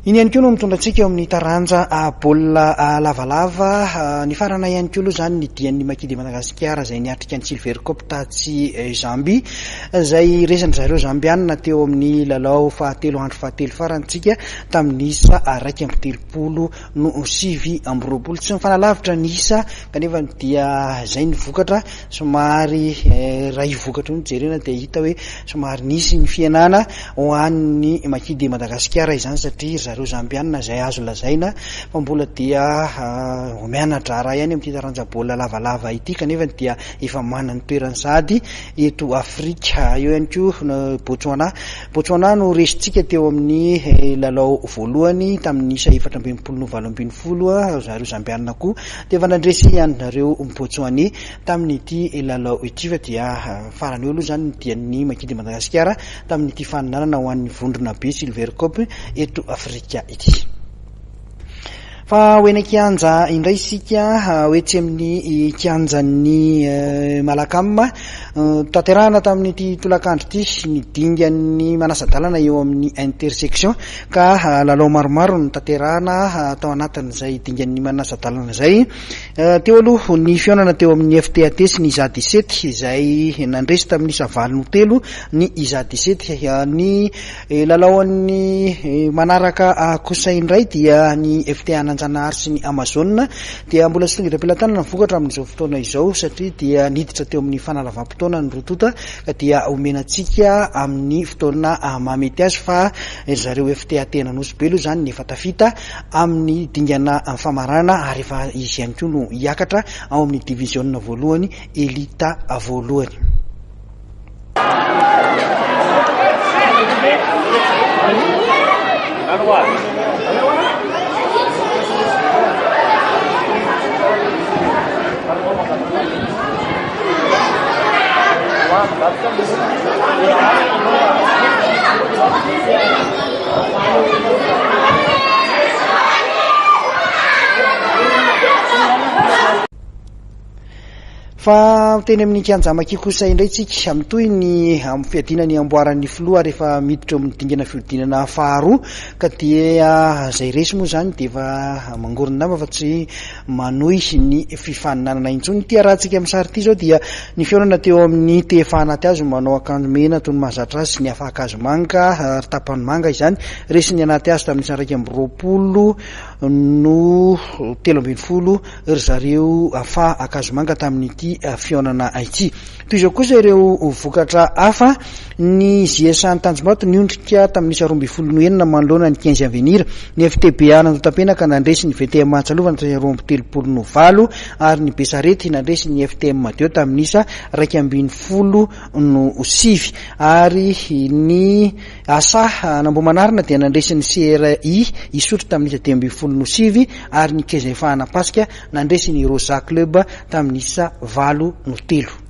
Iny ihany koa no mitondratsika eo amin'ny taranja baolina lavalava ny farana ihany koa aloha zany ny dian'ny Makidy Madagasikara izay niatrika ny Silver Cup tatsy Zambie izay resany zareo zambianina teo amin'ny lalao fahatelo andro fahatelo farantsika tamin'isa 2.7 tsy mifanalavitra ny isa kanefa dia izay ny vokatra somary raha ivokatra ny jerena dia hita hoe somary nisy ny fianana ho an'ny Makidy Madagasikara izany satria zareo zambianina izay azo lazaina fa mbola dia mianatra raha ihany amin'ny taranja baolina lavalava ity kanefa dia efa manana toerany sady eto Afrika. Eo ihany koa Botswana no resitsika teo amin'ny lalao voalohany tamin'ny isa 4.20 zareo zambianina koa dia efa nandresy ihany nareo Botswana tamin'ity lalao ity fa dia farany eo aloha zany ny dian'ny Makidy Madagasikara tamin'ity faninanana ho an'ny vondrona be Silver Cup eto Afrika ity. Fa hoena kianja indray isika hoetsy amin'ny kianjan'ny Malakama tanterahana tamin'ity tolakandro ity ny dingan'ny manasadalana eo amin'ny intersection ka lalao maromaro no tanterahana tao anatin'izay dingan'ny manasadalana izay. Teo aloha ny fionana teo amin'ny FTAT sy ny ISA 17 izay nandresy tamin'ny isa 9-3 ny ISA 17. Ny lalaoan'ny manaraka kosa indray dia ny FTA Anjanahary sy ny Amazon dia mbola tsy tonga eram-pelatanana vokatra amin'izao fotoana izao satria dia niditra teo amin'ny fanalavam-potoana ny rotota ka dia omenantsika amin'ny fotoana mamety azy fa zareo FTA tena nosy be aloha zany ny efa tafita amin'ny dingana famarana ary efa izy ihany koa no hiakatra ao amin'ny division voalohany elita voalohany. Fa teny amin'ny kianja Maky kosa indray tsika amin'ny toy ny amin'ny fiadinany amboaran'ny filoha rehefa miditra eo amin'ny dingana fiodinana faharoa ka dia izay resy moa zany dia efa mangorona nama fa tsy manohy ny fifaninanana intsony. Ity arahantsika amin'ny sary ity zao dia ny fionana teo amin'ny tehefana anaty azo manao akanjo mena toy ny mahazatra azy sy ny afa-akanjo manga tapany manga izany resy ny anaty azo tamin'ny 20 no 13 ry zareo afa-akanjo manga tamin'ity fionana ity. Toy izao kosa ireo vokatra hafa ny JS Tanjombato niondrika tamin'ny 29 manoloana ny 15 avenir ny FTBA Nandotapenaka nandresy ny VTM Matsalova ny 30 ary ny Besarety nandresy ny FTM Madio tamin'ny isa 2.20 no sivy ary ny Asa Nambomanarina dia nandresy ny CRI isotro tamin'ny isa 2.20 no sivy ary ny Keza Efahana Pasika nandresy ny Rosa Club tamin'ny isa 8 no 3.